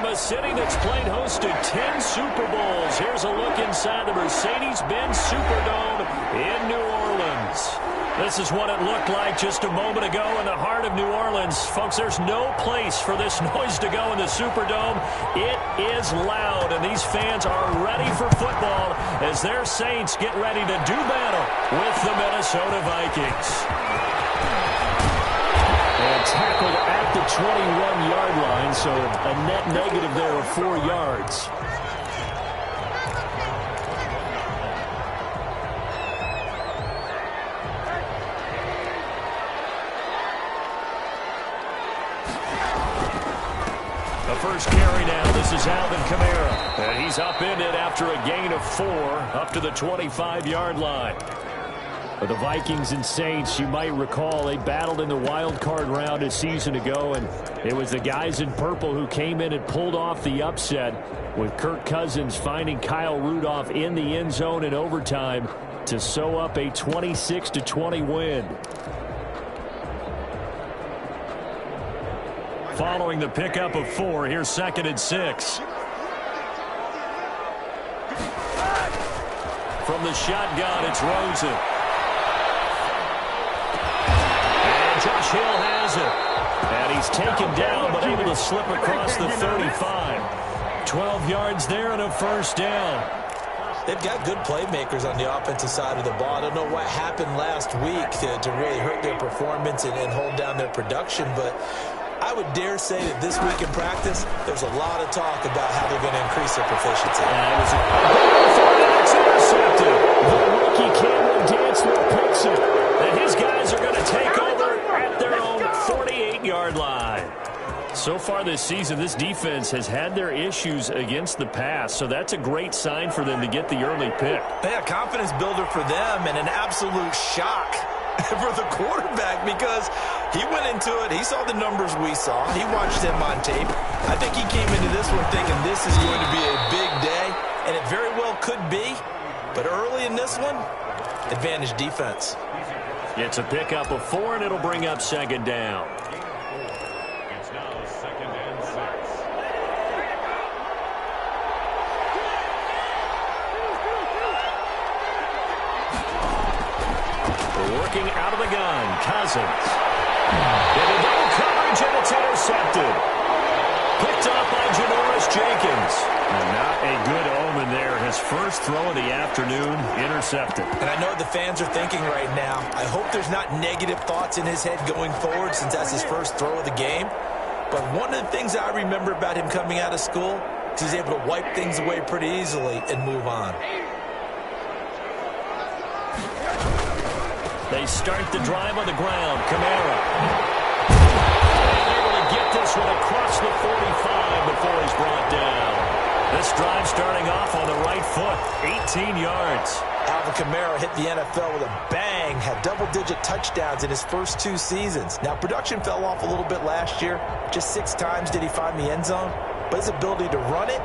a city that's played host to 10 Super Bowls. Here's a look inside the Mercedes-Benz Superdome in New Orleans. This is what it looked like just a moment ago in the heart of New Orleans. Folks, there's no place for this noise to go in the Superdome. It is loud, and these fans are ready for football as their Saints get ready to do battle with the Minnesota Vikings. And tackled at the 21-yard line, so a net negative there of 4 yards. The first carry now. This is Alvin Kamara. And he's upended after a gain of 4 up to the 25-yard line. For the Vikings and Saints, you might recall they battled in the wild card round a season ago, and it was the guys in purple who came in and pulled off the upset, with Kirk Cousins finding Kyle Rudolph in the end zone in overtime to sew up a 26-20 win. Following the pickup of 4, here's 2nd and 6. From the shotgun, it's Rosen. Josh Hill has it. And he's taken down, but able to slip across the 35. 12 yards there and a first down. They've got good playmakers on the offensive side of the ball. I don't know what happened last week to really hurt their performance and hold down their production, but I would dare say that this week in practice, there's a lot of talk about how they're going to increase their proficiency. And it was it's intercepted. The rookie Cameron Dantzler picks it. And his guys are going to take over at their own 48-yard line. So far this season, this defense has had their issues against the pass, so that's a great sign for them to get the early pick. Yeah, confidence builder for them and an absolute shock for the quarterback because he went into it. He saw the numbers we saw. He watched them on tape. I think he came into this one thinking this is going to be a big day, and it very well could be. But early in this one, advantage defense. It's a pickup of 4, and it'll bring up 2nd down. It's now 2nd and 6. Working out of the gun, Cousins. Into double coverage, and it's intercepted. Picked up by Janoris Jenkins. And not a good omen there. His first throw of the afternoon, intercepted. And I know the fans are thinking right now, I hope there's not negative thoughts in his head going forward since that's his first throw of the game. But one of the things I remember about him coming out of school is he's able to wipe things away pretty easily and move on. They start the drive on the ground. Kamara. Able to get this one across the 45 before he's brought down. This drive starting off on the right foot. 18 yards. Alvin Kamara hit the NFL with a bang. Had double-digit touchdowns in his first 2 seasons. Now, production fell off a little bit last year. Just 6 times did he find the end zone. But his ability to run it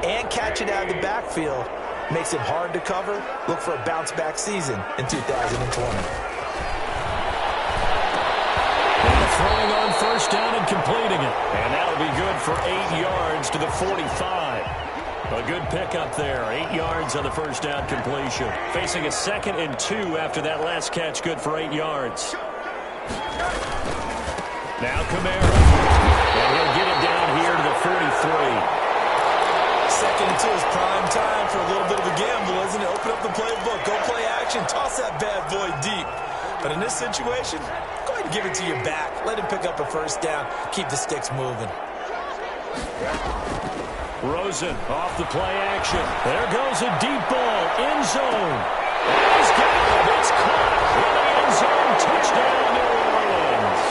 and catch it out of the backfield makes it hard to cover. Look for a bounce-back season in 2020. Throwing on first down and completing it. And that'll be good for 8 yards to the 45. A good pickup there. 8 yards on the first down completion. Facing a 2nd and 2 after that last catch. Good for 8 yards. Now Kamara. And he'll get it down here to the 43. 2nd and 2 is prime time for a little bit of a gamble, isn't it? Open up the playbook. Go play action. Toss that bad boy deep. But in this situation, go ahead and give it to your back. Let him pick up a first down. Keep the sticks moving. Rosen off the play action. There goes a deep ball. End zone. And he's got it. It's caught in the end zone. Touchdown, New Orleans.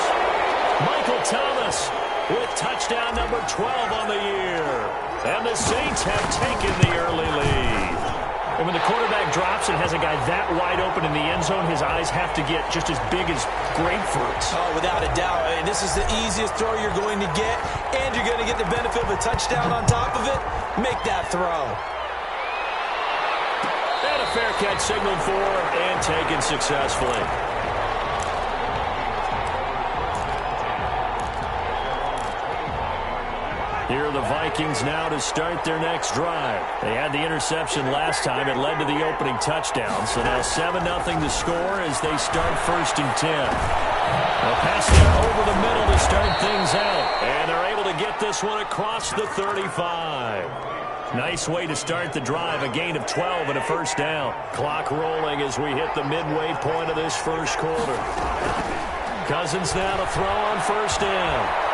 Michael Thomas with touchdown number 12 on the year. And the Saints have taken the early lead. And when the quarterback drops and has a guy that wide open in the end zone, his eyes have to get just as big as grapefruits. Oh, without a doubt. I mean, this is the easiest throw you're going to get, and you're going to get the benefit of a touchdown on top of it. Make that throw. And a fair catch signaled for and taken successfully. Here are the Vikings now to start their next drive. They had the interception last time. It led to the opening touchdown. So now 7-0 to score as they start 1st and 10. They'll pass it over the middle to start things out. And they're able to get this one across the 35. Nice way to start the drive. A gain of 12 and a 1st down. Clock rolling as we hit the midway point of this 1st quarter. Cousins now to throw on 1st down.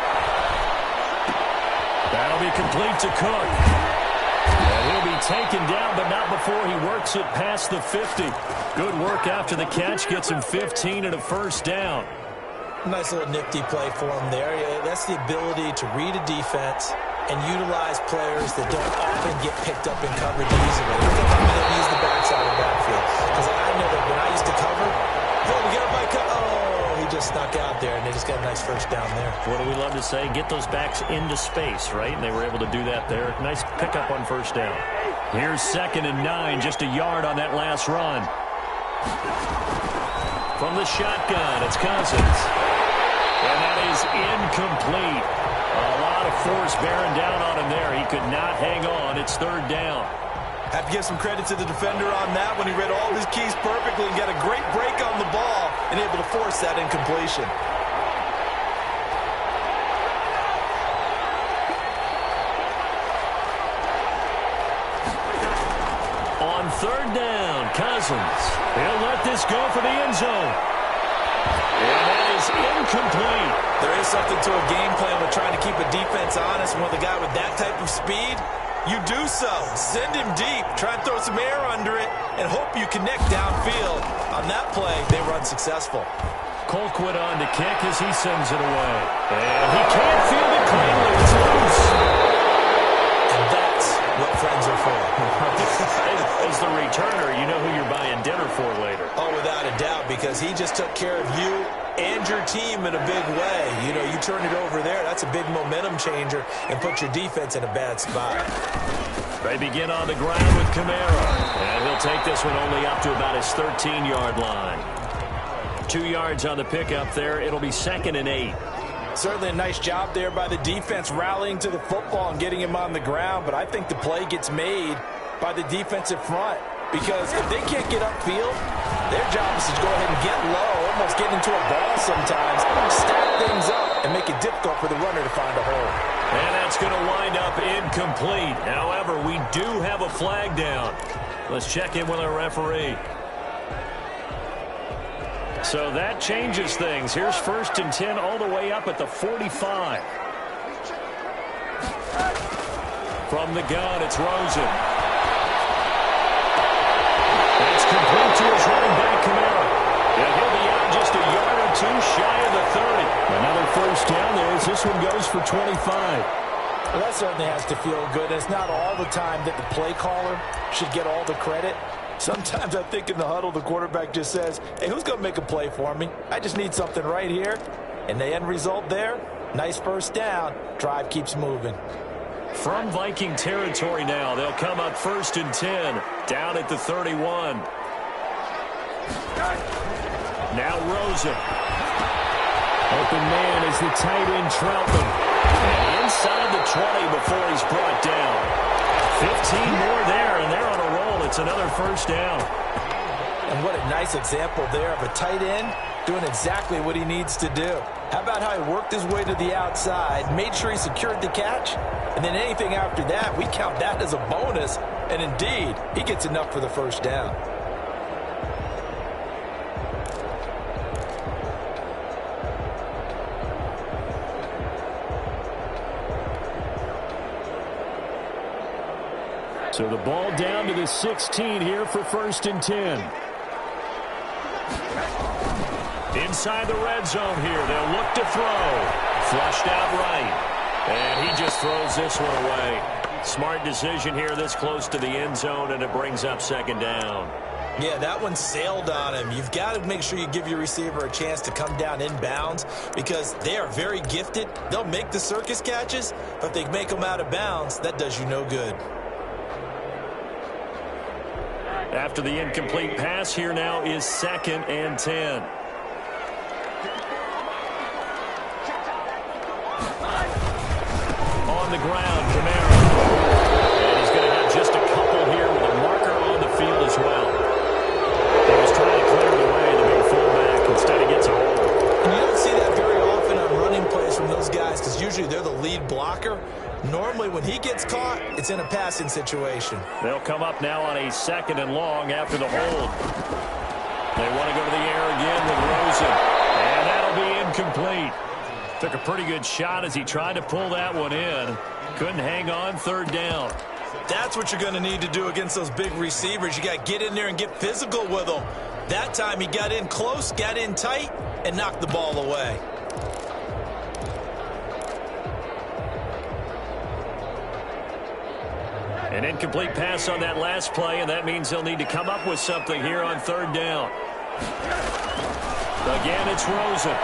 That'll be complete to Cook. And he'll be taken down, but not before he works it past the 50. Good work after the catch. Gets him 15 and a 1st down. Nice little nifty play for him there. Yeah, that's the ability to read a defense and utilize players that don't often get picked up in coverage easily. I think I'm going to use the backside of the backfield. Because I know that when I used to cover, we get up by he just snuck out there, and they just got a nice 1st down there. What do we love to say? Get those backs into space, right? And they were able to do that there. Nice pickup on 1st down. Here's 2nd and 9, just a yard on that last run. From the shotgun, it's Cousins. And that is incomplete. A lot of force bearing down on him there. He could not hang on. It's 3rd down. Have to give some credit to the defender on that when he read all his keys perfectly and got a great break on the ball and able to force that incompletion. On 3rd down, Cousins. He'll let this go for the end zone. And that is incomplete. There is something to a game plan with trying to keep a defense honest. When with a guy with that type of speed, you do so. Send him deep. Try and throw some air under it and hope you connect downfield. On that play, they run successful. Colquitt on to kick as he sends it away. And he can't field it cleanly. It's loose. And that's what friends are for. As the returner, you know who you're buying dinner for later. Oh, without a doubt, because he just took care of you and your team in a big way. You know, you turn it over there, that's a big momentum changer and put your defense in a bad spot. They begin on the ground with Kamara. And he'll take this one only up to about his 13-yard line. 2 yards on the pickup there. It'll be 2nd and 8. Certainly a nice job there by the defense rallying to the football and getting him on the ground, but I think the play gets made by the defensive front. Because if they can't get upfield, their job is to go ahead and get low, almost get into a ball sometimes, stack things up, and make it difficult for the runner to find a hole. And that's going to wind up incomplete. However, we do have a flag down. Let's check in with our referee. So that changes things. Here's 1st and 10 all the way up at the 45. From the gun, it's Rosen. That's complete to his running back, Kamara. And he'll be out just a yard or 2 shy of the 30. Another 1st down there as this one goes for 25. Well, that certainly has to feel good. It's not all the time that the play caller should get all the credit. Sometimes I think in the huddle, the quarterback just says, hey, who's going to make a play for me? I just need something right here. And the end result there, nice 1st down. Drive keeps moving. From Viking territory now, they'll come up 1st and 10, down at the 31. Now Rosen. Open man is the tight end Troutman. And inside the 20 before he's brought down. 15 more there, and they're on a roll. It's another 1st down. And what a nice example there of a tight end doing exactly what he needs to do. How about how he worked his way to the outside, made sure he secured the catch, and then anything after that, we count that as a bonus. And indeed, he gets enough for the 1st down. So the ball down to the 16 here for 1st and 10. Inside the red zone here. They'll look to throw. Flushed out right. And he just throws this one away. Smart decision here this close to the end zone, and it brings up 2nd down. Yeah, that one sailed on him. You've got to make sure you give your receiver a chance to come down inbounds because they are very gifted. They'll make the circus catches, but if they make them out of bounds, that does you no good. After the incomplete pass, here now is 2nd and 10. On on the ground, Kamara. And he's going to have just a couple here with a marker on the field as well. He was trying to clear it away, the big fullback. Instead, he gets a hold. And you don't see that very often on running plays from those guys because usually they're the lead blocker. Normally, when he gets caught, it's in a passing situation. They'll come up now on a 2nd and long after the hold. They want to go to the air again with Rosen. And that'll be incomplete. Took a pretty good shot as he tried to pull that one in. Couldn't hang on, 3rd down. That's what you're going to need to do against those big receivers. You got to get in there and get physical with them. That time he got in close, got in tight, and knocked the ball away. An incomplete pass on that last play, and that means they'll need to come up with something here on 3rd down. Again, it's Rosen.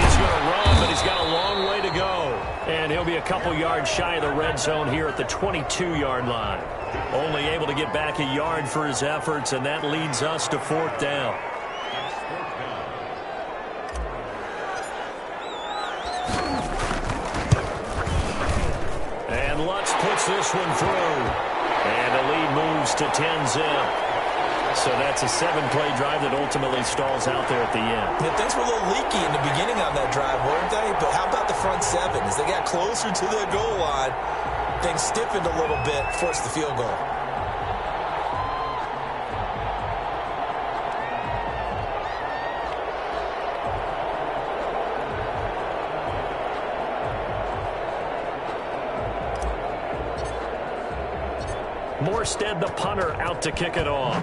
He's going to run, but he's got a long way to go. And he'll be a couple yards shy of the red zone here at the 22-yard line. Only able to get back a yard for his efforts, and that leads us to 4th down. And Lutz puts this one through. And the lead moves to 10-zip. So that's a 7-play drive that ultimately stalls out there at the end. Yeah, things were a little leaky in the beginning on that drive, weren't they? But how about the front 7? As they got closer to the goal line, things stiffened a little bit, forced the field goal. Morstead, the punter, out to kick it off.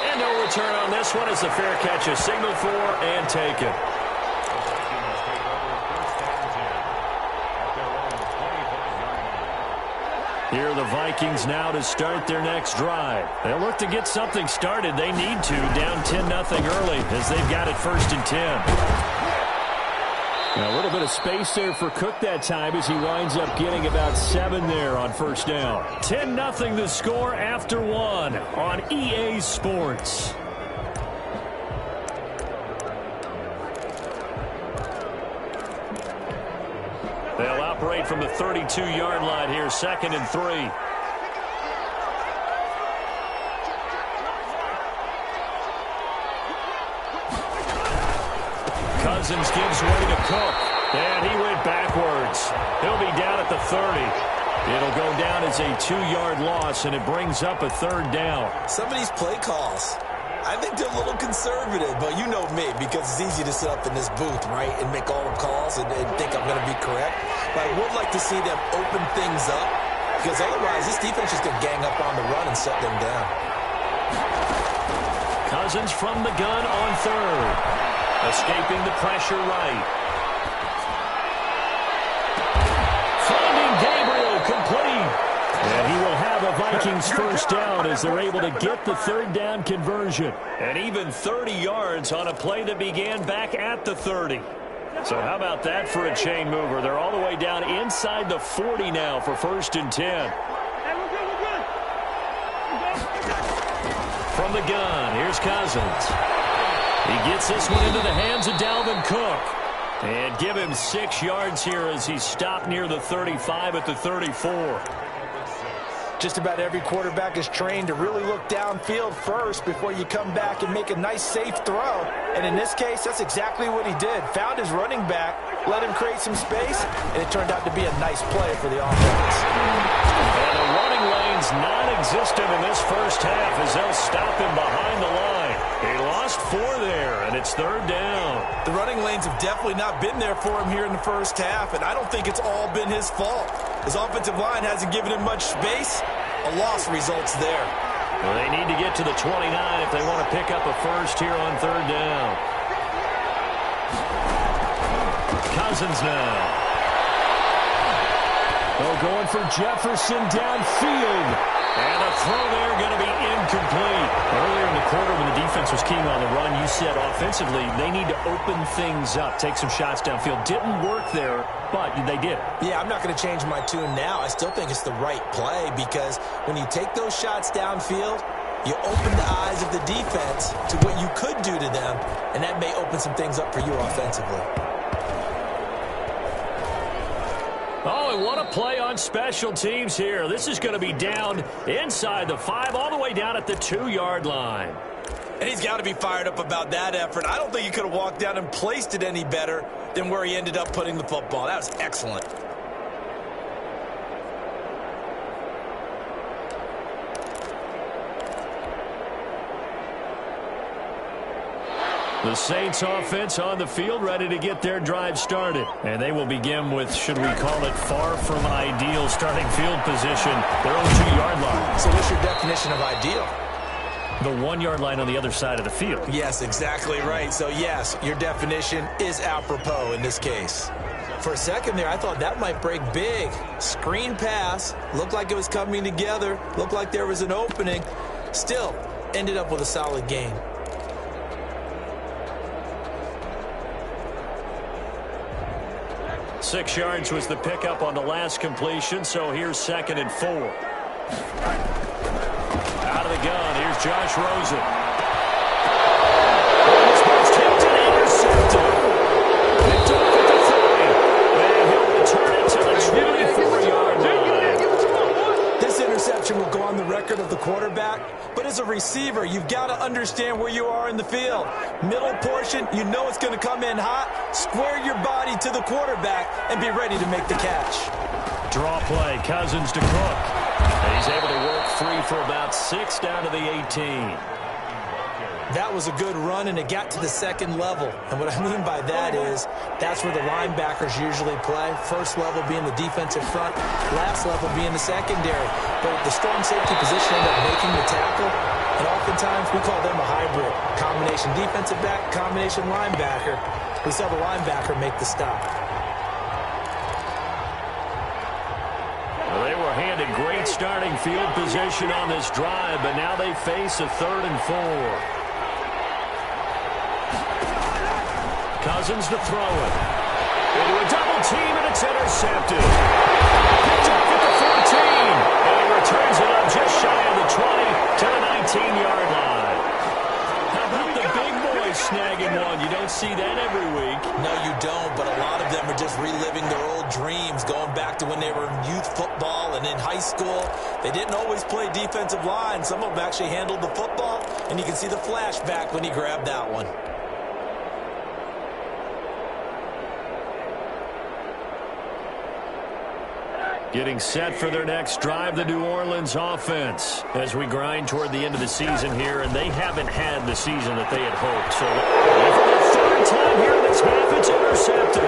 And no return on this one as the fair catch is signaled for and taken. Here are the Vikings now to start their next drive. They'll look to get something started. They need to, down 10-0 early as they've got it 1st and 10. Now, a little bit of space there for Cook that time as he winds up getting about 7 there on 1st down. 10-0 the score after 1 on EA Sports. They'll operate from the 32-yard line here, 2nd and 3. Cousins gives way to Cook, and he went backwards. He'll be down at the 30. It'll go down as a 2-yard loss, and it brings up a 3rd down. Some of these play calls, I think they're a little conservative, but you know me, because it's easy to sit up in this booth, right, and make all the calls and think I'm going to be correct. But I would like to see them open things up, because otherwise this defense is going to gang up on the run and shut them down. Cousins from the gun on 3rd. Escaping the pressure right. Finding Gabriel complete. And he will have a Vikings 1st down as they're able to get the 3rd down conversion. And even 30 yards on a play that began back at the 30. So how about that for a chain mover? They're all the way down inside the 40 now for 1st and 10. From the gun, here's Cousins. He gets this one into the hands of Dalvin Cook. And give him 6 yards here as he's stopped near the 35 at the 34. Just about every quarterback is trained to really look downfield first before you come back and make a nice, safe throw. And in this case, that's exactly what he did. Found his running back, let him create some space, and it turned out to be a nice play for the offense. And the running lane's non-existent in this 1st half as they'll stop him behind the line. He lost 4 there, and it's 3rd down. The running lanes have definitely not been there for him here in the 1st half, and I don't think it's all been his fault. His offensive line hasn't given him much space. A loss results there. Well, they need to get to the 29 if they want to pick up a 1st here on 3rd down. Cousins now. Oh, going for Jefferson downfield. And a throw there going to be incomplete. Earlier in the quarter when the defense was keying on the run, you said offensively they need to open things up, take some shots downfield. Didn't work there, but they did. Yeah, I'm not going to change my tune now. I still think it's the right play because when you take those shots downfield, You open the eyes of the defense to what you could do to them, and that may open some things up for you offensively. Oh, and what a play on special teams here. This is going to be down inside the 5, all the way down at the 2-yard line. And he's got to be fired up about that effort. I don't think he could have walked down and placed it any better than where he ended up putting the football. That was excellent. The Saints offense on the field, ready to get their drive started. And they will begin with, should we call it, far from ideal starting field position, their own 2-yard line. So what's your definition of ideal? The 1-yard line on the other side of the field. Yes, exactly right. So yes, your definition is apropos in this case. For a second there, I thought that might break big. Screen pass, looked like it was coming together, looked like there was an opening. Still, ended up with a solid gain. Six yards was the pickup on the last completion, so here's 2nd and 4. Out of the gun, here's Josh Rosen. This one's tipped and intercepted. Picked up at the 30. And he'll return it to the 24-yard line. This interception will go on the record of the quarterback, but as a receiver, you've got to understand where you are in the field. Middle portion, you know it's going to come in hot. Square your body to the quarterback and be ready to make the catch. Draw play, Cousins to Cook. And he's able to work free for about 6 down to the 18. That was a good run, and it got to the second level. And what I mean by that is that's where the linebackers usually play. First level being the defensive front, last level being the secondary. But the strong safety position ended up making the tackle, and oftentimes we call them a hybrid. Combination defensive back, combination linebacker. We saw the linebacker make the stop. Well, they were handed great starting field position on this drive, but now they face a 3rd and 4. Cousins to throw it. Into a double team, and it's intercepted. Picked up at the 14. And he returns it up just shy of the 20 to the 19-yard line. How about the big boys snagging one? You don't see that every week. No, you don't, but a lot of them are just reliving their old dreams, going back to when they were in youth football and in high school. They didn't always play defensive line. Some of them actually handled the football, and you can see the flashback when he grabbed that one. Getting set for their next drive, the New Orleans offense, as we grind toward the end of the season here, and they haven't had the season that they had hoped. So for the 3rd time here in this half, it's intercepted.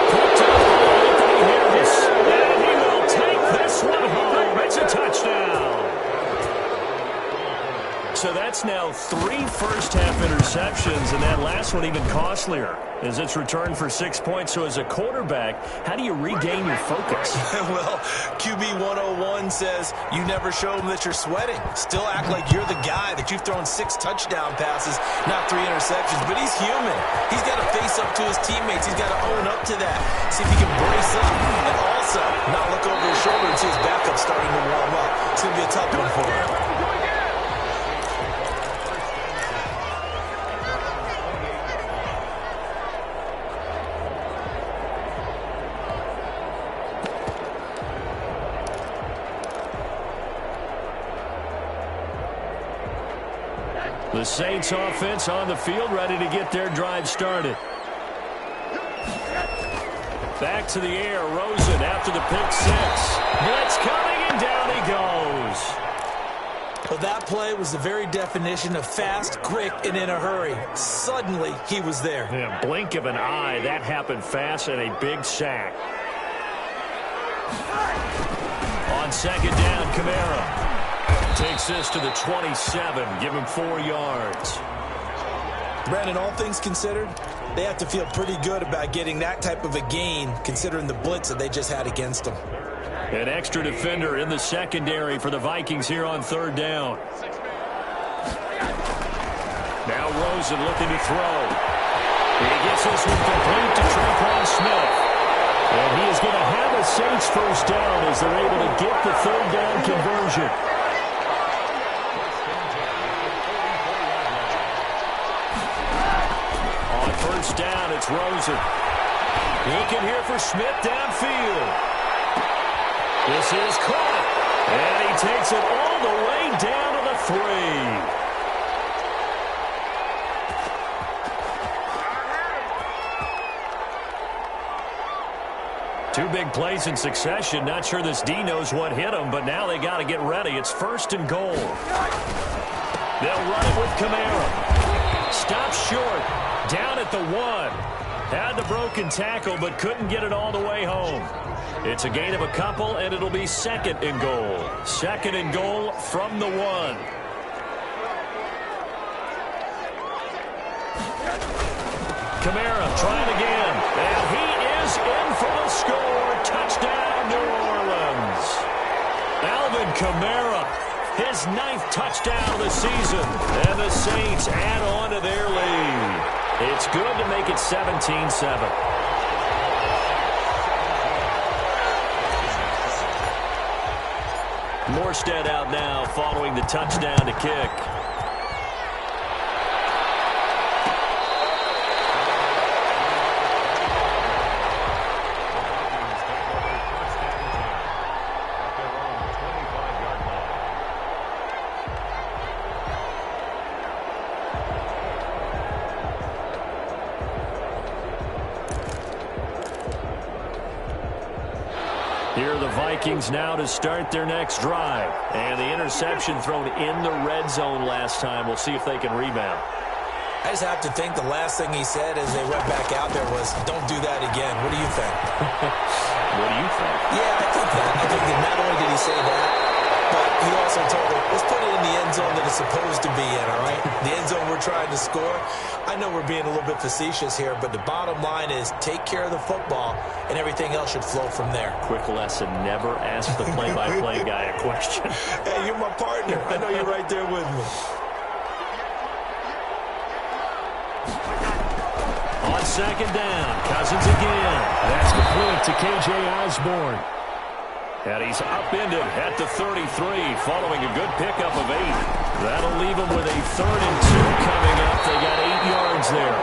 Picked up by Anthony Harris, and he will take this one home. It's a touchdown. So that's now 3 first-half interceptions, and that last one even costlier as it's returned for 6 points. So as a quarterback, how do you regain your focus? Well, QB 101 says you never show them that you're sweating. Still act like you're the guy, that you've thrown 6 touchdown passes, not 3 interceptions. But he's human. He's got to face up to his teammates. He's got to own up to that. See if he can brace up and also not look over his shoulder and see his backup starting to warm up. It's going to be a tough one for him. The Saints offense on the field, ready to get their drive started. Back to the air, Rosen after the pick 6. Blitz coming, and down he goes. Well, that play was the very definition of fast, quick, and in a hurry. Suddenly, he was there. Yeah, blink of an eye, that happened fast, and a big sack. On 2nd down, Kamara takes this to the 27, give him 4 yards. Brandon, all things considered, they have to feel pretty good about getting that type of a gain, considering the blitz that they just had against them. An extra defender in the secondary for the Vikings here on 3rd down. Now Rosen looking to throw. He gets this one complete to Tre'Quan Smith. And he is going to have a Saints first down as they're able to get the 3rd down conversion. first down. It's Rosen. Looking here for Smith downfield. This is caught. And he takes it all the way down to the 3. Two big plays in succession. Not sure this D knows what hit him, but now they got to get ready. It's 1st and goal. They'll run it with Kamara. Stops short. Down at the 1. Had the broken tackle, but couldn't get it all the way home. It's a gain of a couple, and it'll be 2nd and goal. 2nd and goal from the 1. Kamara trying again. And he is in for the score. Touchdown, New Orleans. Alvin Kamara, his 9th touchdown of the season. And the Saints add on to their lead. It's good to make it 17-7. Morstead out now following the touchdown to kick. Here are the Vikings now to start their next drive. And the interception thrown in the red zone last time. We'll see if they can rebound. I just have to think the last thing he said as they went back out there was, don't do that again. What do you think? What do you think? Yeah, I think that. I think that not only did he say that, but he also told them, let's put it in the end zone that it's supposed to be in, all right? The end zone we're trying to score. I know we're being a little bit facetious here, but the bottom line is take care of the football, and everything else should flow from there. Quick lesson, never ask the play-by-play guy a question. Hey, you're my partner. I know you're right there with me. On 2nd down, Cousins again. That's complete to K.J. Osborne. And he's upended at the 33 following a good pickup of 8. That'll leave him with a 3rd and 2 coming up. They got 8 yards there.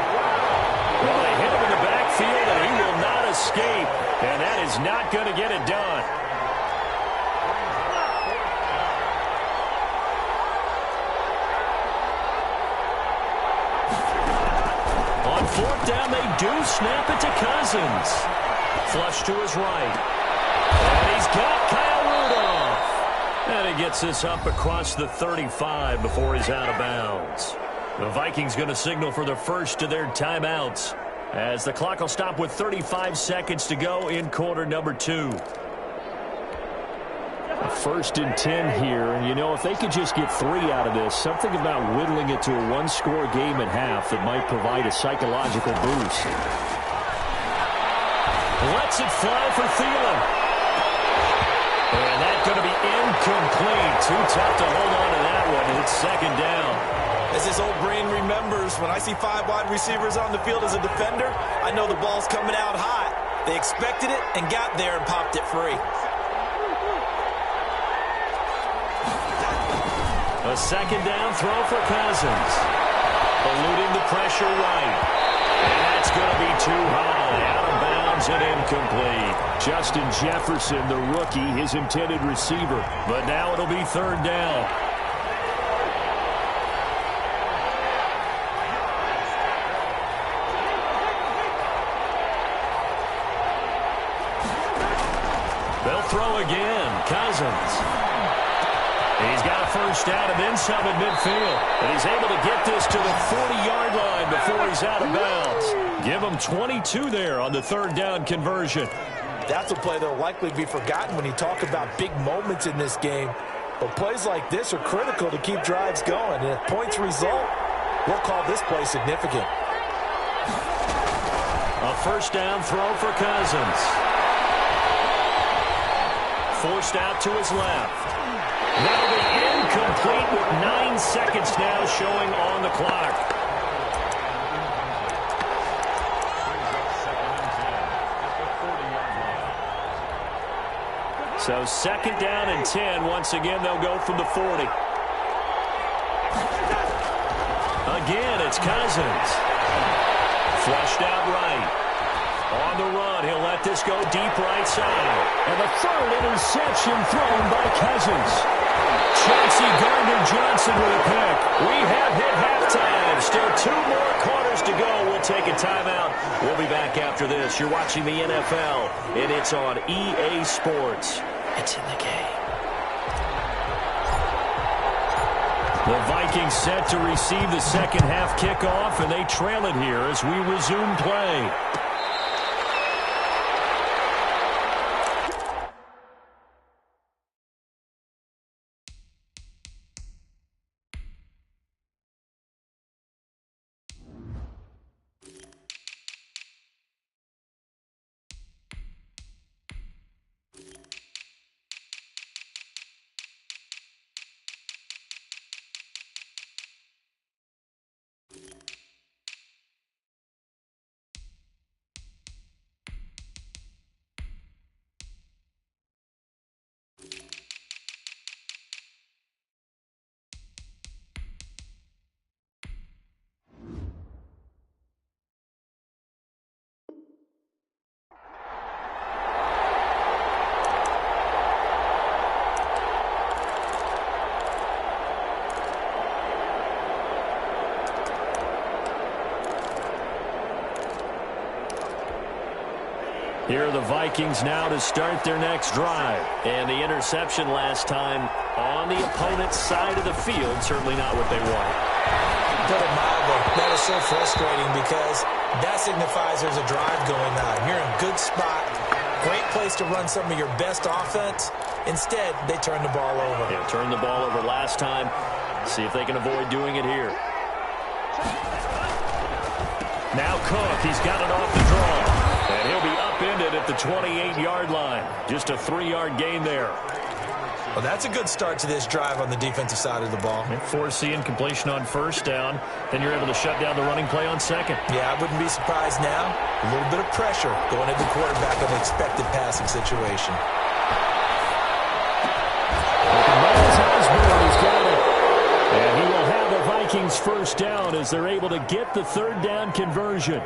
Well, they hit him in the backfield, and he will not escape. And that is not going to get it done. On 4th down, they do snap it to Cousins. Flush to his right. And he's got Kyle Rudolph. And he gets this up across the 35 before he's out of bounds. The Vikings going to signal for the first of their timeouts as the clock will stop with 35 seconds to go in quarter number 2. 1st and 10 here, and you know, if they could just get 3 out of this, something about whittling it to a 1-score game at half that might provide a psychological boost. Lets it fly for Thielen. And that's going to be incomplete. Too tough to hold on to that one. It's 2nd down. As his old brain remembers, when I see 5 wide receivers on the field as a defender, I know the ball's coming out hot. They expected it and got there and popped it free. A 2nd down throw for Cousins. Eluding the pressure right. And that's going to be too high. Out of bounds and incomplete. Justin Jefferson, the rookie, his intended receiver. But now it'll be 3rd down. They'll throw again. Cousins. He's got a first down and then some at midfield. And he's able to get this to the 40-yard line before he's out of bounds. Give him 22 there on the 3rd down conversion. That's a play that will likely be forgotten when you talk about big moments in this game. But plays like this are critical to keep drives going. And if points result, we'll call this play significant. A first down throw for Cousins. Forced out to his left. That'll be incomplete with 9 seconds now showing on the clock. So 2nd down and 10. Once again, they'll go from the 40. Again, it's Cousins. Flushed out right. On the run, he'll let this go deep right side. And the third interception thrown by Cousins. Chauncey Gardner-Johnson with a pick. We have hit halftime. Still 2 more quarters to go. We'll take a timeout. We'll be back after this. You're watching the NFL, and it's on EA Sports. It's in the game. The Vikings set to receive the second half kickoff, and they trail it here as we resume play. Here are the Vikings now to start their next drive. And the interception last time on the opponent's side of the field. Certainly not what they want. Put it mildly, that is so frustrating because that signifies there's a drive going on. You're in a good spot. Great place to run some of your best offense. Instead, they turn the ball over. Yeah, turned the ball over last time. See if they can avoid doing it here. Now Cook, he's got it off the draw. And he'll be upended at the 28-yard line. Just a 3-yard gain there. Well, that's a good start to this drive on the defensive side of the ball. And forcing completion on first down. Then you're able to shut down the running play on second. Yeah, I wouldn't be surprised now. A little bit of pressure going at the quarterback in an expected passing situation. And he will have the Vikings first down as they're able to get the third down conversion.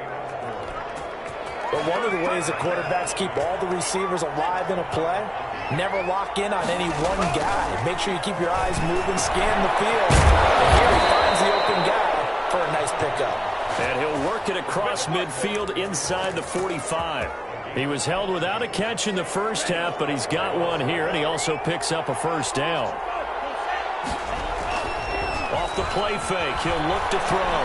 But one of the ways that quarterbacks keep all the receivers alive in a play, never lock in on any one guy. Make sure you keep your eyes moving, scan the field. And here he finds the open guy for a nice pickup. And he'll work it across midfield inside the 45. He was held without a catch in the first half, but he's got one here, and he also picks up a first down. Off the play fake, he'll look to throw.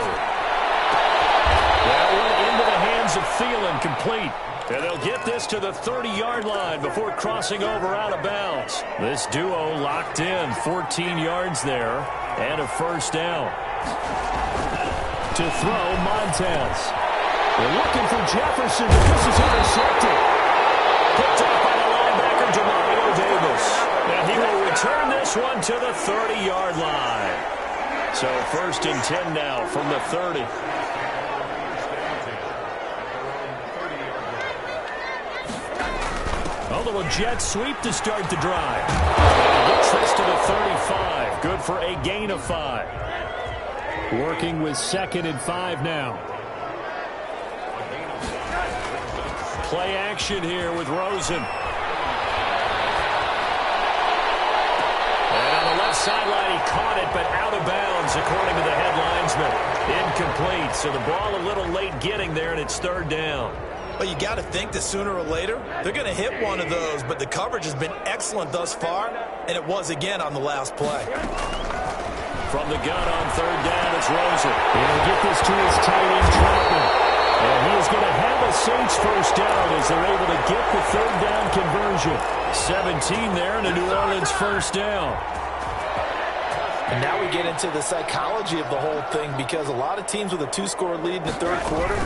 That one into the hands of Thielen, complete. And they'll get this to the 30-yard line before crossing over out of bounds. This duo locked in, 14 yards there, and a first down. To throw, Montez. They're looking for Jefferson, but this is intercepted. Picked up by the linebacker, Demario Davis. And he will return this one to the 30-yard line. So 1st and 10 now from the 30. A little jet sweep to start the drive. Gets this to the 35. Good for a gain of 5. Working with 2nd and 5 now. Play action here with Rosen. And on the left sideline, he caught it, but out of bounds, according to the head linesman. Incomplete, so the ball a little late getting there, and it's 3rd down. Well, you got to think that sooner or later, they're going to hit one of those, but the coverage has been excellent thus far, and it was again on the last play. From the gun on 3rd down, it's Rosen. He'll get this to his tight end, Troutman. And he is going to have a Saints first down as they're able to get the 3rd down conversion. 17 there and a New Orleans first down. And now we get into the psychology of the whole thing because a lot of teams with a 2-score lead in the 3rd quarter,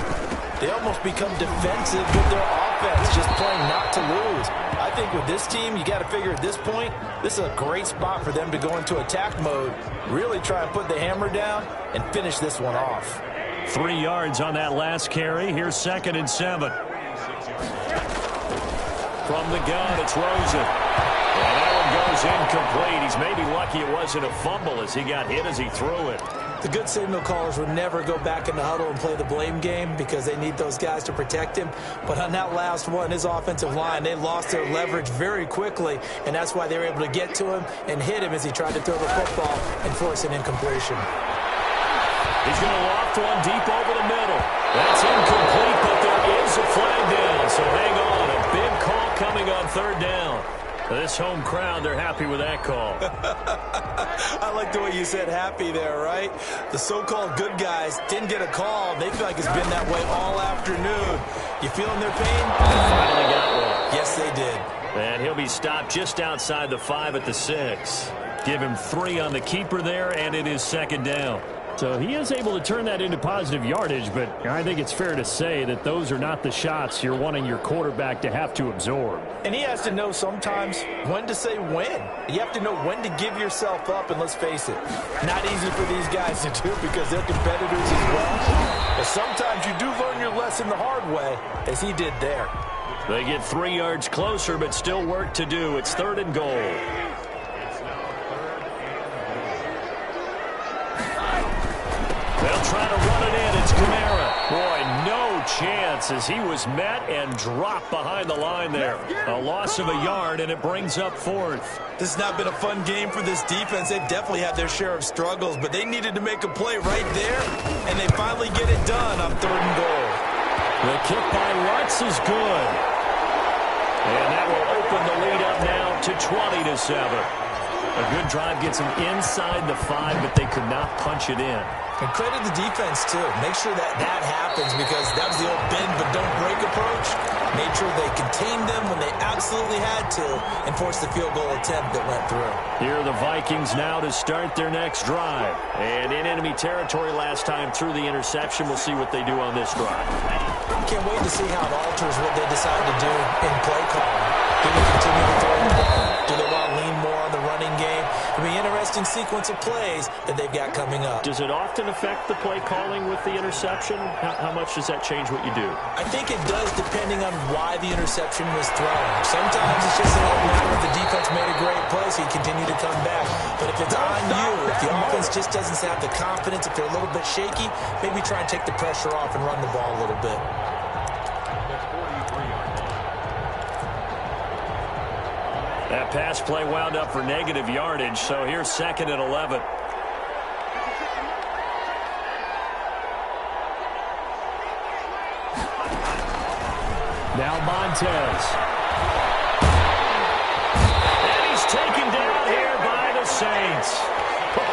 they almost become defensive with their offense, just playing not to lose. I think with this team, you got to figure at this point, this is a great spot for them to go into attack mode, really try and put the hammer down and finish this one off. 3 yards on that last carry. Here's 2nd and 7. From the gun, it's Rosen. And that one goes incomplete. He's maybe lucky it wasn't a fumble as he got hit as he threw it. The good signal callers would never go back in the huddle and play the blame game because they need those guys to protect him. But on that last one, his offensive line, they lost their leverage very quickly, and that's why they were able to get to him and hit him as he tried to throw the football and force an incompletion. He's going to loft one deep over the middle. That's incomplete, but there is a flag down, so hang on. A big call coming on third down. This home crowd, they're happy with that call. I like the way you said happy there, right? The so-called good guys didn't get a call. They feel like it's been that way all afternoon. You feeling their pain? They finally got one. Yes, they did. And he'll be stopped just outside the 5 at the 6. Give him 3 on the keeper there, and it is second down. So he is able to turn that into positive yardage, but I think it's fair to say that those are not the shots you're wanting your quarterback to have to absorb. And he has to know sometimes when to say when. You have to know when to give yourself up, and let's face it, not easy for these guys to do because they're competitors as well. But sometimes you do learn your lesson the hard way, as he did there. They get 3 yards closer, but still work to do. It's 3rd and goal. They'll try to run it in. It's Kamara. Boy, no chance as he was met and dropped behind the line there. A loss of a yard, and it brings up 4th. This has not been a fun game for this defense. They've definitely had their share of struggles, but they needed to make a play right there, and they finally get it done on 3rd and goal. The kick by Lutz is good. And that will open the lead up now to 20-7. A good drive gets them inside the 5, but they could not punch it in. And credit the defense, too. Make sure that happens because that was the old bend but don't break approach. Made sure they contained them when they absolutely had to and forced the field goal attempt that went through. Here are the Vikings now to start their next drive. And in enemy territory last time through the interception. We'll see what they do on this drive. Can't wait to see how it alters what they decide to do in play calling. Do they continue to throw the ball? Do they want to lean more on the running game? It'll be an interesting sequence of plays that they've got coming up. Does it often affect the play calling with the interception? How much does that change what you do? I think it does depending on why the interception was thrown. Sometimes it's just a matter of the defense made a great play, so you continue to come back. But if it's on you, if the offense just doesn't have the confidence, if they're a little bit shaky, maybe try and take the pressure off and run the ball a little bit. That pass play wound up for negative yardage, so here's 2nd and 11. Now Montez. And he's taken down here by the Saints.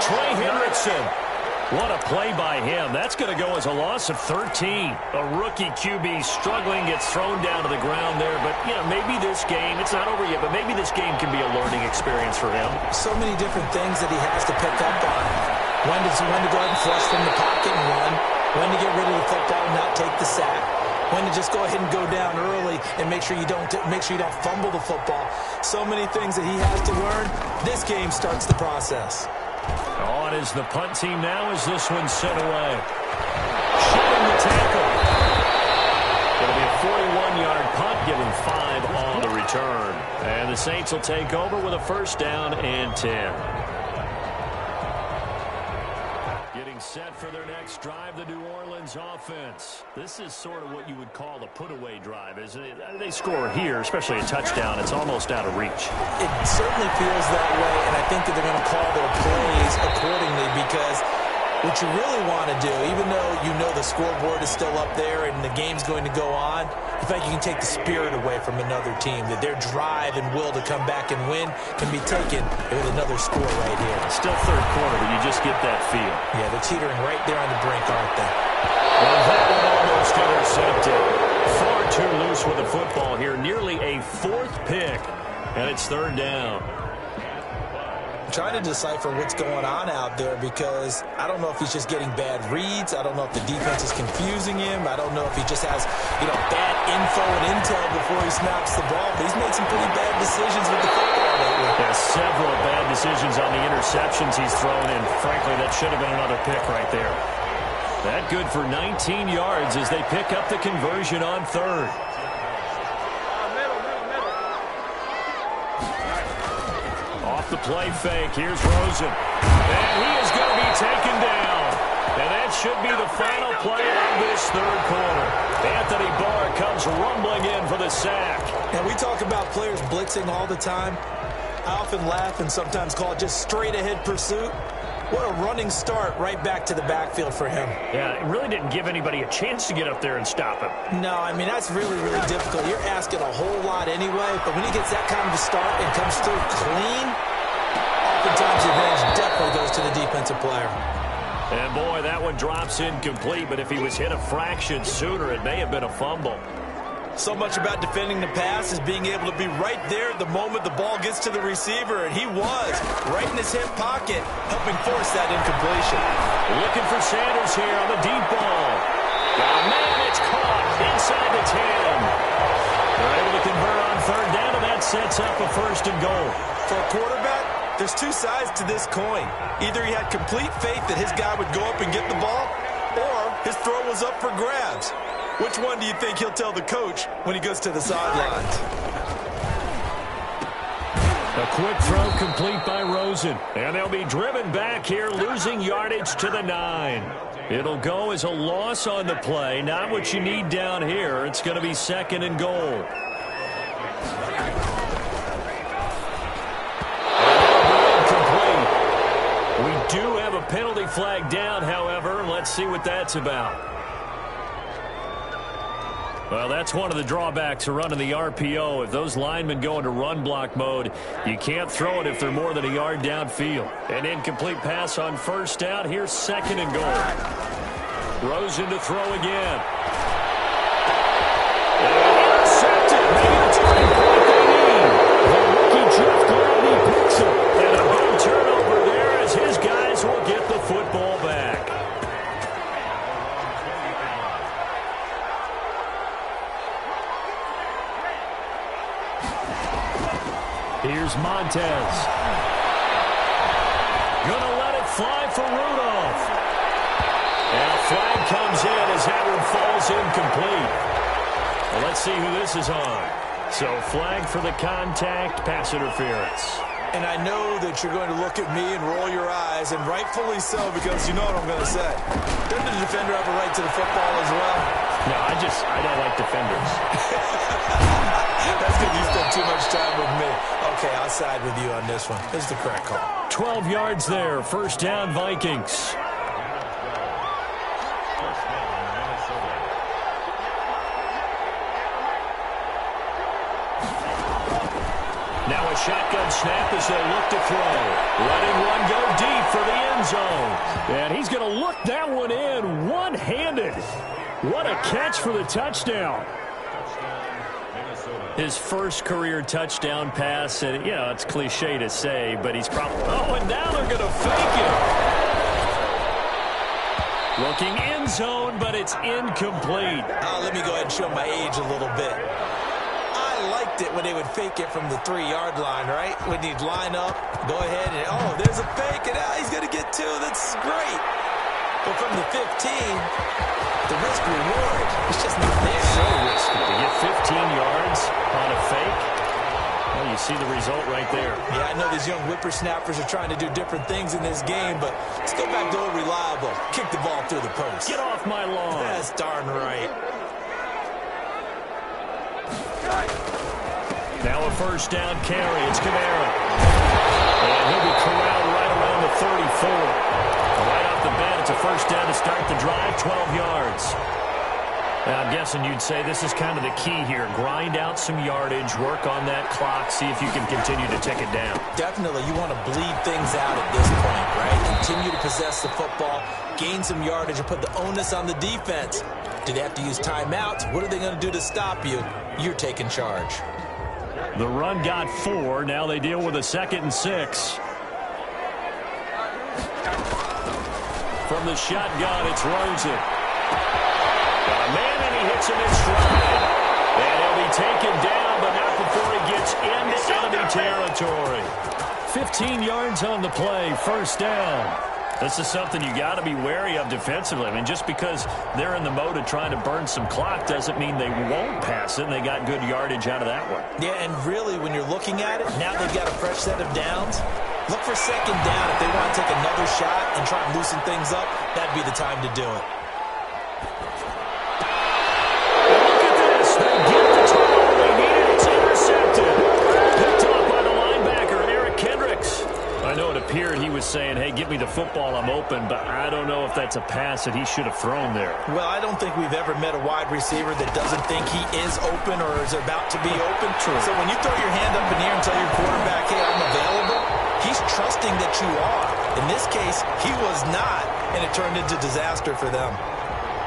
Trey Hendrickson. What a play by him. That's going to go as a loss of 13. A rookie QB struggling, gets thrown down to the ground there. But, you know, maybe this game, it's not over yet, but maybe this game can be a learning experience for him. So many different things that he has to pick up on. When to go ahead and flush from the pocket and run. When to get rid of the football and not take the sack. When to just go ahead and go down early and make sure you don't fumble the football. So many things that he has to learn. This game starts the process. On is the punt team now as this one's sent away. Shedding the tackle. It'll be a 41-yard punt, giving 5 on the return. And the Saints will take over with a 1st down and 10. Getting set for their next drive, the New Orleans offense. This is sort of what you would call the put-away drive, isn't it? They score here, especially a touchdown. It's almost out of reach. It certainly feels that way, and I think that they're going to call their plays accordingly because what you really want to do, even though you know the scoreboard is still up there and the game's going to go on, in fact, you can take the spirit away from another team, that their drive and will to come back and win can be taken with another score right here. Still 3rd quarter, but you just get that feel. Yeah, they're teetering right there on the brink, aren't they? Well, that one almost intercepted. Far too loose with the football here. Nearly a 4th pick, and it's 3rd down. I'm trying to decipher what's going on out there because I don't know if he's just getting bad reads. I don't know if the defense is confusing him. I don't know if he just has, bad info and intel before he snaps the ball. But he's made some pretty bad decisions with the football lately. Yeah, several bad decisions on the interceptions he's thrown, and frankly, that should have been another pick right there. That good for 19 yards as they pick up the conversion on 3rd. Off the play fake, here's Rosen. And he is going to be taken down. should be the final play of this third quarter. Anthony Barr comes rumbling in for the sack. And we talk about players blitzing all the time. I often laugh and sometimes call it just straight-ahead pursuit. What a running start right back to the backfield for him. Yeah, it really didn't give anybody a chance to get up there and stop him. No, I mean, that's really, really difficult. You're asking a whole lot anyway, but when he gets that kind of a start and comes through clean, oftentimes the advantage definitely goes to the defensive player. And boy, that one drops incomplete, but if he was hit a fraction sooner, it may have been a fumble. So much about defending the pass is being able to be right there at the moment the ball gets to the receiver, and he was right in his hip pocket, helping force that incompletion. Looking for Sanders here on the deep ball. Oh, man, it's caught inside the 10. They're able to convert on third down, and that sets up a first and goal. For a quarterback, there's two sides to this coin. Either he had complete faith that his guy would go up and get the ball, or his throw was up for grabs. Which one do you think he'll tell the coach when he goes to the sidelines? A quick throw complete by Rosen. And they'll be driven back here, losing yardage to the 9. It'll go as a loss on the play. Not what you need down here. It's going to be second and goal. We do have a penalty flag down, however. Let's see what that's about. Well, that's one of the drawbacks of running the RPO. If those linemen go into run block mode, you can't throw it if they're more than a yard downfield. An incomplete pass on first down. Here's second and goal. Rosen to throw again. Intercepted. Maybe the turning point they need. The rookie Jeff Gladney picks him. And a big turnover there as his guys will get the football back. Here's Montez. Gonna let it fly for Rudolph. And a flag comes in as that one falls incomplete. Well, let's see who this is on. So flag for the contact, pass interference. And I know that you're going to look at me and roll your eyes, and rightfully so, because you know what I'm going to say. Doesn't the defender have a right to the football as well? No, I don't like defenders. That's because you spent too much time with me. Okay, I'll side with you on this one. This is the correct call. 12 yards there. First down, Vikings. Now a shotgun snap as they look to throw. Letting one go deep for the end zone. And he's going to look that one in one-handed. What a catch for the touchdown. His first career touchdown pass, and, you know, it's cliche to say, but he's probably... Oh, and now they're going to fake it. Looking end zone, but it's incomplete. Let me go ahead and show my age a little bit. I liked it when they would fake it from the 3-yard line, right? When you'd line up, go ahead and, oh, there's a fake, and he's going to get 2. That's great. But from the 15, the risk-reward is just not there. So risky to get 15 yards on a fake. Well, you see the result right there. Yeah, I know these young whippersnappers are trying to do different things in this game, but let's go back to old reliable. Kick the ball through the post. Get off my lawn. That's darn right. Now a first down carry. It's Kamara. And he'll be corralled right around the 34. Right off the bat, it's a first down to start the drive, 12 yards. Now, I'm guessing you'd say this is kind of the key here. Grind out some yardage, work on that clock, see if you can continue to tick it down. Definitely. You want to bleed things out at this point, right? Continue to possess the football, gain some yardage, and put the onus on the defense. Do they have to use timeouts? What are they going to do to stop you? You're taking charge. The run got 4. Now they deal with a 2nd and 6. From the shotgun, it's Rosen. Got a man, and he hits him in stride. And he'll be taken down, but not before he gets into enemy territory. 15 yards on the play, first down. This is something you got to be wary of defensively. I mean, just because they're in the mode of trying to burn some clock doesn't mean they won't pass it, and they got good yardage out of that one. Yeah, and really, when you're looking at it, now they've got a fresh set of downs. Look for second down. If they want to take another shot and try and loosen things up, that'd be the time to do it. Look at this. They get the turnover they needed. It's intercepted. Picked off by the linebacker, Eric Kendricks. I know it appeared he was saying, hey, give me the football, I'm open, but I don't know if that's a pass that he should have thrown there. Well, I don't think we've ever met a wide receiver that doesn't think he is open or is about to be open. True. So when you throw your hand up in the air and tell your quarterback, hey, I'm available, he's trusting that you are. In this case, he was not, and it turned into disaster for them.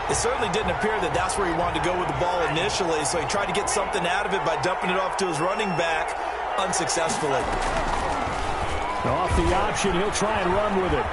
It certainly didn't appear that that's where he wanted to go with the ball initially, so he tried to get something out of it by dumping it off to his running back unsuccessfully. Off the option, he'll try and run with it.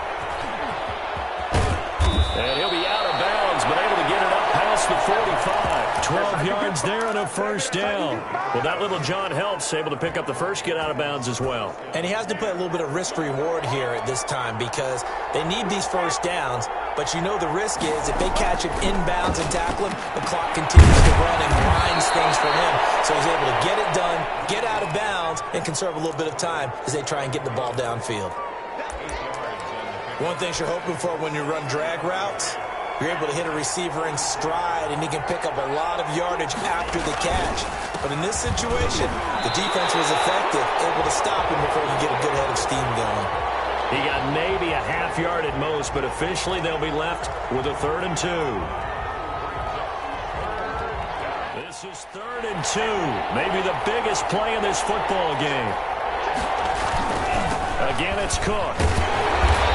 And he'll be out of bounds, but able to get it up past the 45. 12 yards there and a first down. Well, that little John helps, able to pick up the first, get out of bounds as well. And he has to play a little bit of risk-reward here at this time because they need these first downs, but you know the risk is if they catch him inbounds and tackle him, the clock continues to run and grinds things for him. So he's able to get it done, get out of bounds, and conserve a little bit of time as they try and get the ball downfield. One thing you're hoping for when you run drag routes, you're able to hit a receiver in stride, and he can pick up a lot of yardage after the catch. But in this situation, the defense was effective, able to stop him before you get a good head of steam going. He got maybe a half yard at most, but officially they'll be left with a 3rd and 2. This is 3rd and 2. Maybe the biggest play in this football game. Again, it's Cook.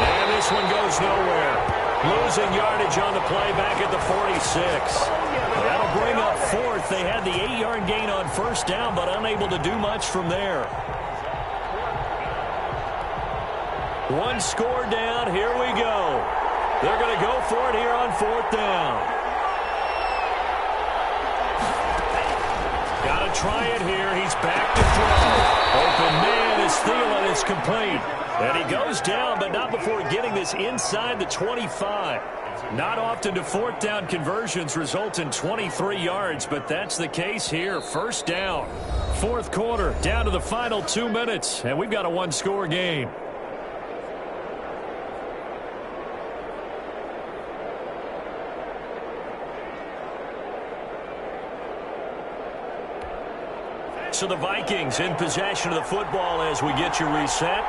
And this one goes nowhere. Losing yardage on the play back at the 46. That'll bring up 4th. They had the 8-yard gain on first down, but unable to do much from there. One score down. Here we go. They're going to go for it here on 4th down. Got to try it here. He's back to throw. Open man is Thielen. It's complete. And he goes down, but not before getting this inside the 25. Not often do 4th down conversions result in 23 yards, but that's the case here. First down. 4th quarter, down to the final 2 minutes, and we've got a one-score game. So the Vikings in possession of the football as we get you reset.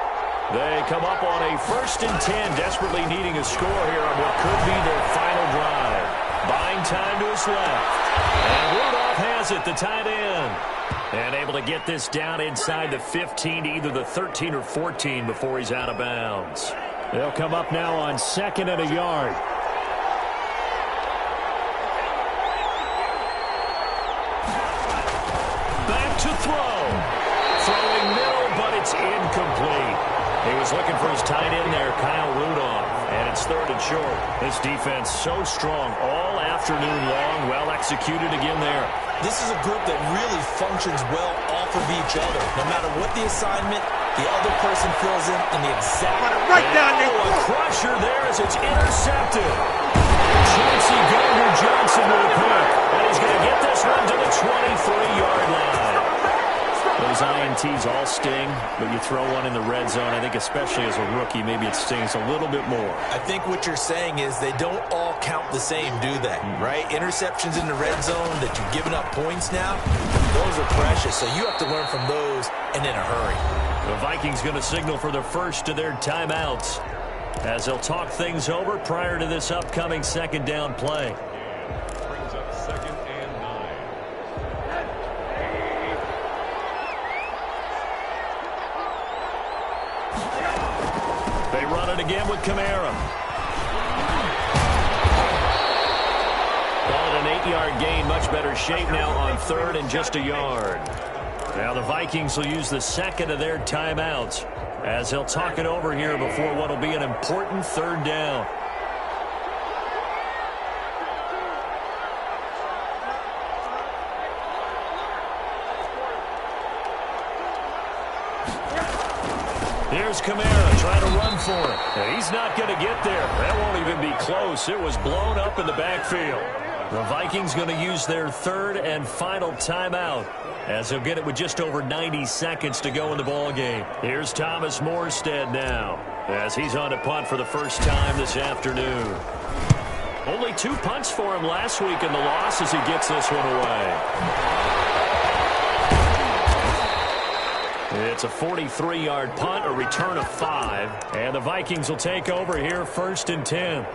They come up on a 1st and 10, desperately needing a score here on what could be their final drive. Buying time to his left. And Rudolph has it, the tight end. And able to get this down inside the 15 to either the 13 or 14 before he's out of bounds. They'll come up now on 2nd and a yard. Back to throw. Throwing middle, but it's incomplete. He was looking for his tight end there, Kyle Rudolph. And it's 3rd and short. This defense so strong all afternoon long. Well executed again there. This is a group that really functions well off of each other. No matter what the assignment, the other person fills in the exact... Right down there. A crusher there as it's intercepted. Chauncey Gardner-Johnson with a pick. And he's going to get this one to the 23-yard line. Those INTs all sting, but you throw one in the red zone, I think especially as a rookie, maybe it stings a little bit more. I think what you're saying is they don't all count the same, do they? Right? Interceptions in the red zone that you've given up points now, those are precious. So you have to learn from those and in a hurry. The Vikings going to signal for the first of their timeouts as they'll talk things over prior to this upcoming 2nd down play. Brings up 2nd and 9. They run it again with Kamara. Call it an 8-yard gain. Much better shape now on 3rd and just a yard. Now the Vikings will use the 2nd of their timeouts as they'll talk it over here before what will be an important 3rd down. Here's Kamara trying to run for it. And he's not going to get there. That won't even be close. It was blown up in the backfield. The Vikings going to use their third and final timeout, as they'll get it with just over 90 seconds to go in the ball game. Here's Thomas Morstead now, as he's on to punt for the first time this afternoon. Only 2 punts for him last week in the loss as he gets this one away. It's a 43-yard punt, a return of 5, and the Vikings will take over here 1st and 10.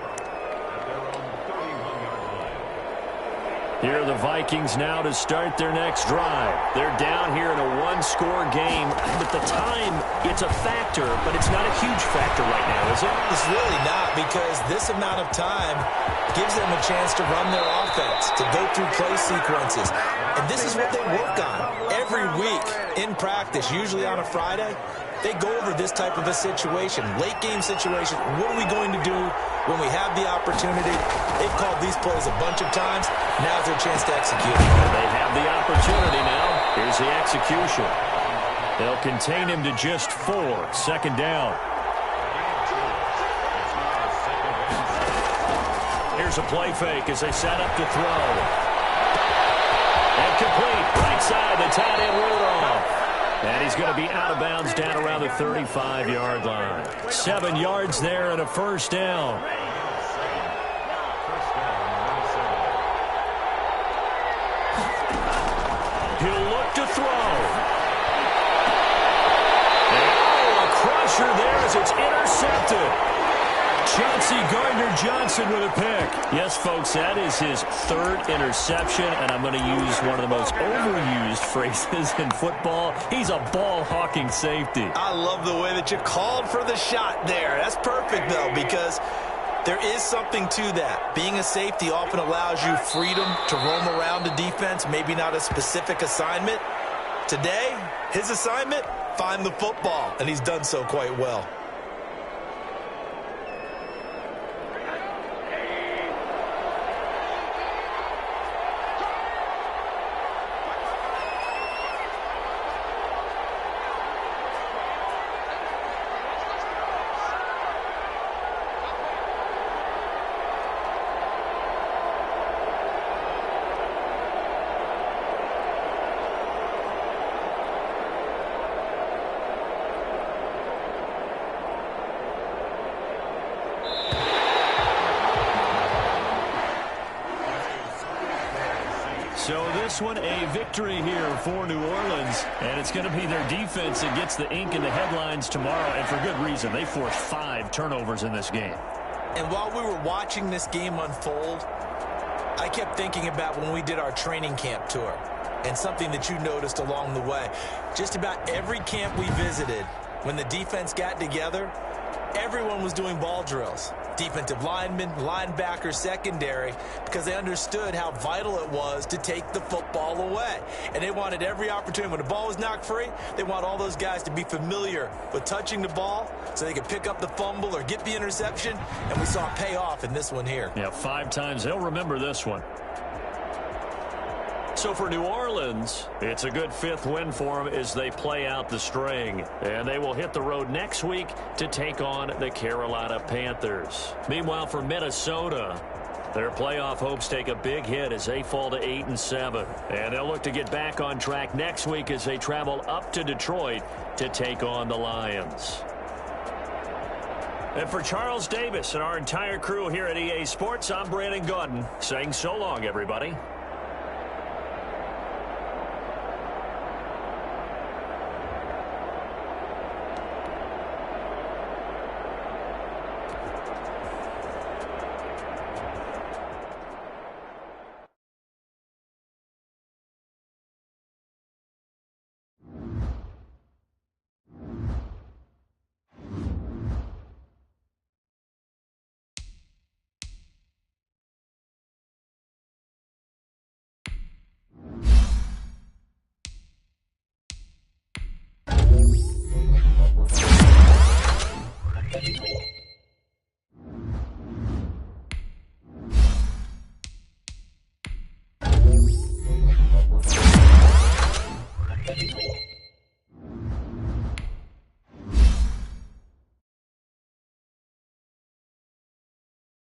Here are the Vikings now to start their next drive. They're down here in a one-score game. At the time, it's a factor, but it's not a huge factor right now, is it? It's really not, because this amount of time gives them a chance to run their offense, to go through play sequences. And this is what they work on every week in practice, usually on a Friday. They go over this type of a situation, late game situation. What are we going to do when we have the opportunity? They've called these plays a bunch of times. Now's their chance to execute. They have the opportunity now. Here's the execution. They'll contain him to just 4. 2nd down. Here's a play fake as they set up to throw. And complete. Right side, the tight end Rudolph. And he's going to be out of bounds down around the 35-yard line. 7 yards there and a 1st down. He'll look to throw. And a crusher there as it's intercepted. Chauncey Gardner-Johnson with a pick. Yes, folks, that is his 3rd interception, and I'm going to use one of the most overused phrases in football. He's a ball-hawking safety. I love the way that you called for the shot there. That's perfect, though, because there is something to that. Being a safety often allows you freedom to roam around the defense, maybe not a specific assignment. Today, his assignment, find the football, and he's done so quite well. So this one, a victory here for New Orleans, and it's going to be their defense that gets the ink in the headlines tomorrow, and for good reason. They forced 5 turnovers in this game. And while we were watching this game unfold, I kept thinking about when we did our training camp tour, and something that you noticed along the way. Just about every camp we visited, when the defense got together, everyone was doing ball drills. Defensive linemen, linebackers, secondary, because they understood how vital it was to take the football away. And they wanted every opportunity. When the ball was knocked free, they want all those guys to be familiar with touching the ball so they could pick up the fumble or get the interception. And we saw it pay off in this one here. Yeah, 5 times. They'll remember this one. So for New Orleans, it's a good 5th win for them as they play out the string. And they will hit the road next week to take on the Carolina Panthers. Meanwhile, for Minnesota, their playoff hopes take a big hit as they fall to 8-7. And they'll look to get back on track next week as they travel up to Detroit to take on the Lions. And for Charles Davis and our entire crew here at EA Sports, I'm Brandon Gaudin saying so long, everybody.